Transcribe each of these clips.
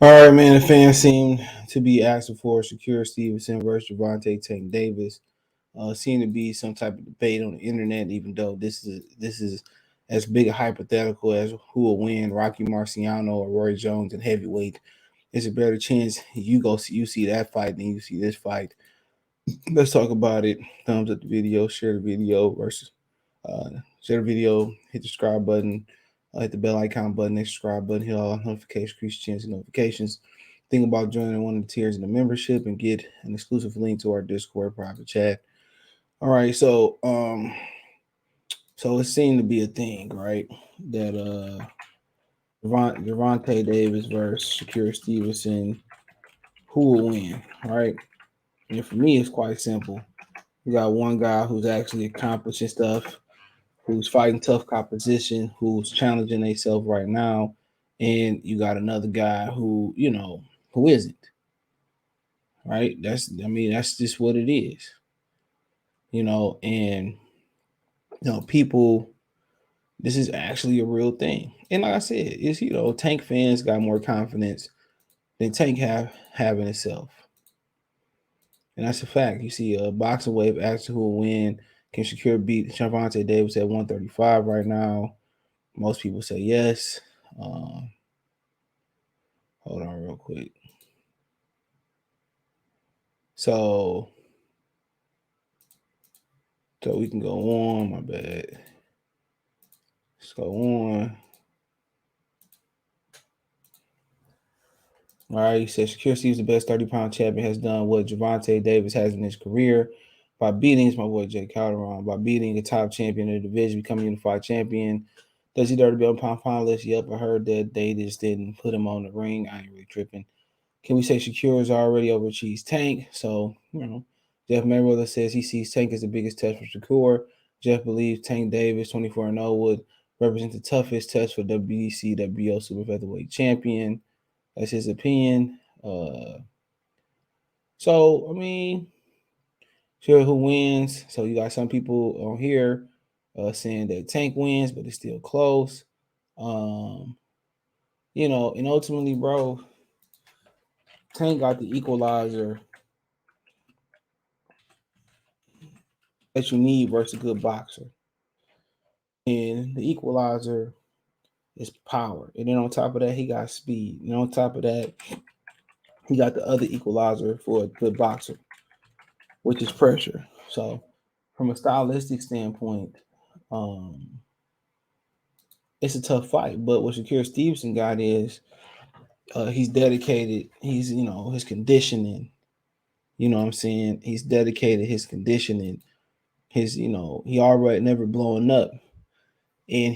All right, man. The fans seem to be asking for Shakur Stevenson versus Gervonta Tank Davis. Seem to be some type of debate on the internet, even though this is as big a hypothetical as who will win, Rocky Marciano or Roy Jones in heavyweight. There's a better chance you see that fight than you see this fight. Let's talk about it. Thumbs up the video, share the video versus uh, share the video, hit the subscribe button, hit the bell icon button, next subscribe button, hit all notifications, increase chance of notifications. Think about joining one of the tiers in the membership and get an exclusive link to our Discord private chat. All right, so it seemed to be a thing, right? That Gervonta Davis versus Shakur Stevenson, who will win, right? And for me, it's quite simple. You got one guy who's actually accomplishing stuff, who's fighting tough competition, who's challenging themselves right now, and you got another guy who isn't, right? That's just what it is. And people, this is actually a real thing. And like I said, it's Tank fans got more confidence than Tank having itself. And that's a fact. You see Boxing Wave asking who will win. Can Shakur beat Gervonta Davis at 135 right now? Most people say yes. Um, Hold on real quick. So we can go on. My bad. Let's go on. All right, he says Shakur Stevenson, the best 30-pound champion, has done what Gervonta Davis has in his career by beating, it's my boy Jay Calderon, by beating a top champion in the division, becoming unified champion. Does he deserve to be on pound list? Yep, I heard that they just didn't put him on the ring. I ain't really tripping. Can we say Shakur is already overachieved Tank? So, Jeff Mayweather says he sees Tank as the biggest test for Shakur. Jeff believes Tank Davis, 24-0, would represent the toughest test for WBC, WBO Super Featherweight Champion. That's his opinion. So, I mean, sure, who wins? So you got some people on here saying that Tank wins, but it's still close. Um, and ultimately, bro, Tank got the equalizer that you need versus a good boxer. And the equalizer is power. And then on top of that, he got speed. And on top of that, he got the other equalizer for a good boxer, which is pressure. So from a stylistic standpoint, um, it's a tough fight. But what Shakur Stevenson got is he's dedicated. He's, his conditioning. You know what I'm saying? He's dedicated his conditioning. He already never blowing up. And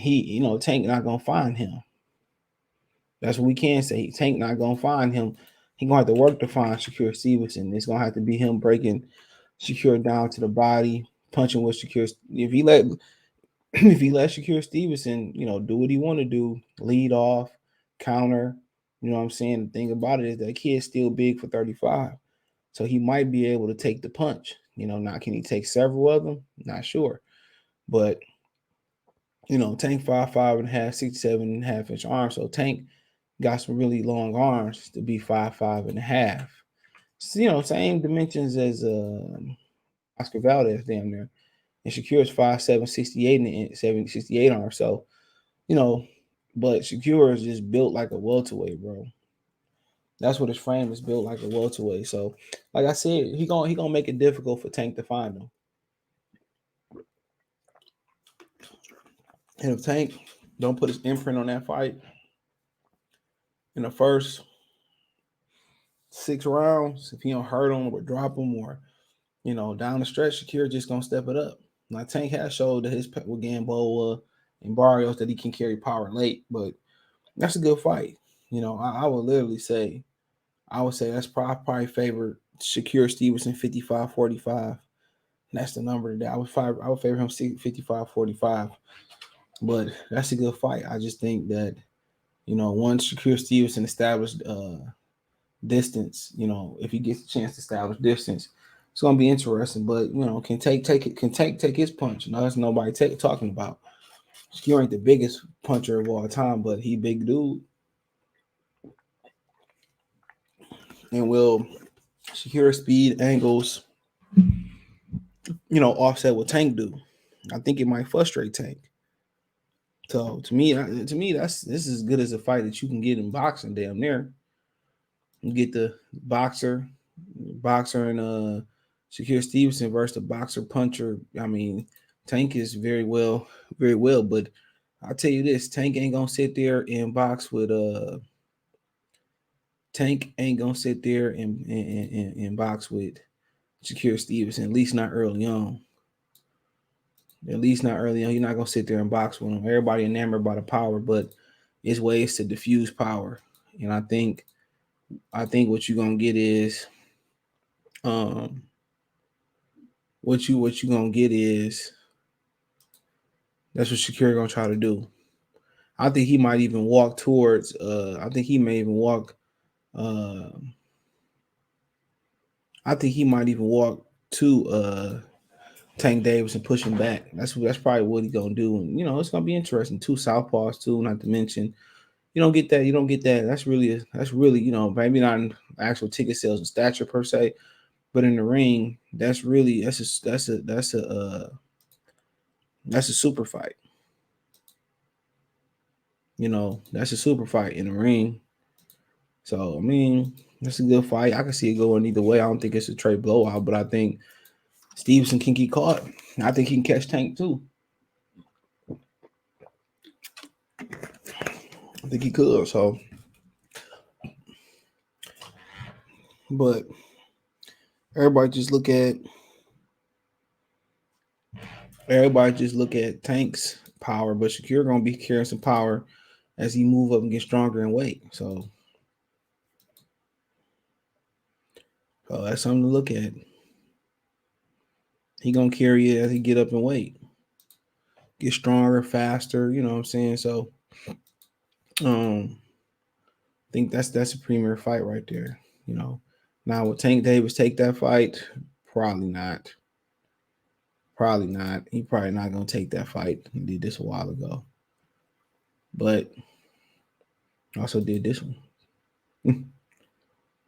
Tank not gonna find him. That's what we can say. Tank not gonna find him. He gonna have to work to find Shakur Stevenson. It's gonna have to be him breaking Shakur down to the body, punching with Shakur. If he let if he let Shakur Stevenson, do what he want to do, lead off, counter. You know what I'm saying? The thing about it is that kid's still big for 35, so he might be able to take the punch. Now can he take several of them? Not sure, but Tank 5'5.5", 67.5 inch arms. So Tank got some really long arms to be 5'5.5". So, same dimensions as Oscar Valdez damn near. And Shakur is 5'7", 68 and 68 arms. So, but Shakur is just built like a welterweight, bro. That's what his frame is built like, a welterweight. So, like I said, he gonna make it difficult for Tank to find him. And if Tank don't put his imprint on that fight in the first 6 rounds, if he don't hurt him or drop him or down the stretch, Shakur just gonna step it up. Now Tank has showed that his with Gamboa and Barrios that he can carry power late, but that's a good fight. I would literally say, that's probably favorite Shakur Stevenson 55-45. That's the number that I would favor him 55-45. But that's a good fight. I just think that once Shakur Stevenson established distance, if he gets a chance to establish distance, it's gonna be interesting. But can take his punch. That's nobody talking about. Shakur ain't the biggest puncher of all time, but he big dude. and will secure speed angles, offset what Tank do. I think it might frustrate Tank. So to me, this is as good as a fight that you can get in boxing. Damn near, you get the boxer and Shakur Stevenson versus the boxer puncher. I mean, Tank is very well. But I'll tell you this: Tank ain't gonna sit there and box with Tank ain't gonna sit there and box with Shakur Stevenson. At least not early on. At least not early on. You're not gonna sit there and box with him. Everybody enamored by the power, but it's ways to diffuse power. And I think what you're gonna get is um what you gonna get is that's what Shakira gonna try to do. I think he might even walk towards I think he may even walk uh I think he might even walk to Tank Davis and push him back. That's probably what he's gonna do. And it's gonna be interesting. Two southpaws too, not to mention you don't get that. You don't get that. That's really maybe not in actual ticket sales and stature per se, but in the ring, that's a super fight. That's a super fight in the ring. So I mean, that's a good fight. I can see it going either way. I don't think it's a trade blowout, but I think Stevenson can get caught. I think he can catch Tank too. I think he could. So, but everybody just look at Tank's power, but Shakur gonna be carrying some power as he move up and get stronger in weight. So that's something to look at. He gonna carry it as he get up in weight, get stronger, faster. You know what I'm saying? So, I think that's a premier fight right there. Now will Tank Davis take that fight? Probably not. Probably not. He probably not gonna take that fight. He did this a while ago, but also did this one.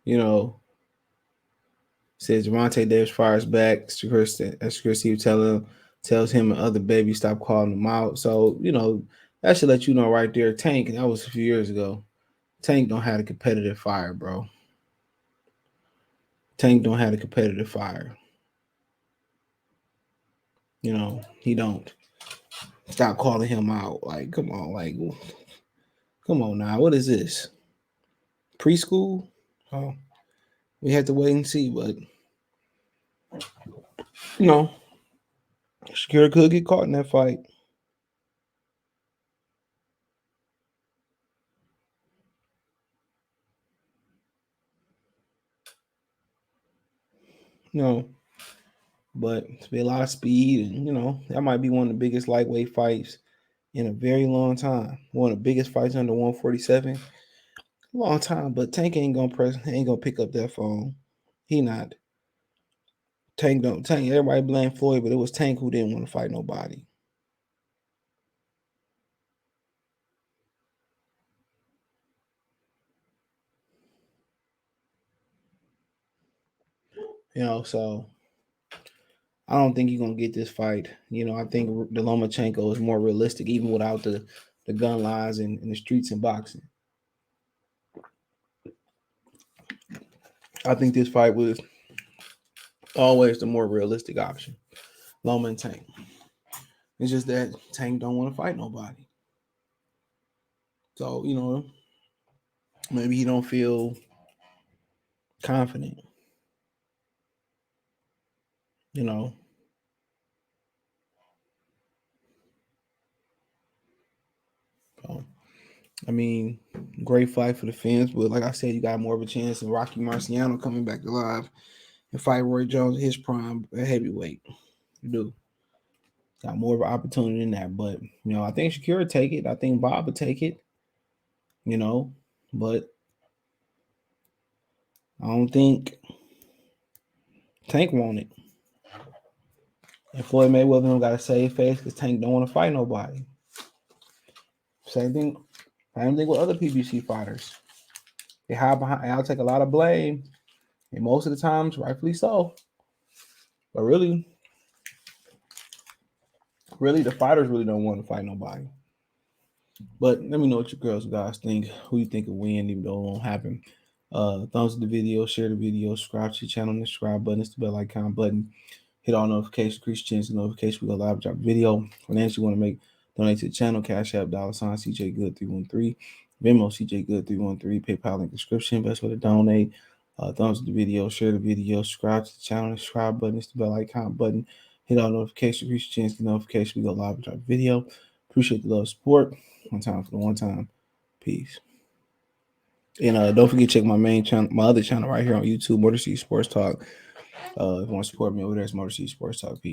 you know, says Gervonta Davis fires back. Shakur Steve tells him and other baby stop calling him out. So that should let you know right there. Tank, that was a few years ago. Tank don't have a competitive fire, bro. Tank don't have a competitive fire. He don't. Stop calling him out. Like, come on, come on now. What is this? Preschool? Oh, we have to wait and see, but Shakira could get caught in that fight. But it's be a lot of speed, and that might be one of the biggest lightweight fights in a very long time. One of the biggest fights under 147, long time. But Tank ain't gonna pick up that phone. He not. Tank don't. Tank. Everybody blame Floyd, but it was Tank who didn't want to fight nobody. So I don't think you're gonna get this fight. I think the Lomachenko is more realistic, even without the gun lines and the streets and boxing. I think this fight was always the more realistic option. Loma and Tank. It's just that Tank don't want to fight nobody. So, maybe he don't feel confident. You know. So, I mean, great fight for the fans, but like I said, you got more of a chance than Rocky Marciano coming back alive and fight Roy Jones in his prime at heavyweight. You do. Got more of an opportunity than that. But, I think Shakira would take it. I think Bob would take it. But I don't think Tank want it. And Floyd Mayweather don't got to save face because Tank don't want to fight nobody. Same thing with other PBC fighters. They hide behind. I'll take a lot of blame, and most of the times, rightfully so. But really, the fighters really don't want to fight nobody. But let me know what you girls guys think. Who you think will win, even though it won't happen. Thumbs up the video, share the video, subscribe to the channel, and the subscribe button. It's the bell icon button. Hit all notifications, increase chance of notification. We go live, drop a video. Financially, want to make donate to the channel. Cash App, $ CJ Good 313. Venmo CJ Good 313. PayPal link description. Best way to donate. Thumbs up the video, share the video, subscribe to the channel, the subscribe button. It's the bell icon button. Hit all notifications, increase chance of notification. We go live, drop a video. Appreciate the love, support. One time for the one time. Peace. And don't forget to check my main channel, my other channel right here on YouTube, Motor City Sports Talk. If you want to support me over there, it's Motor City Sports Talk. Peace.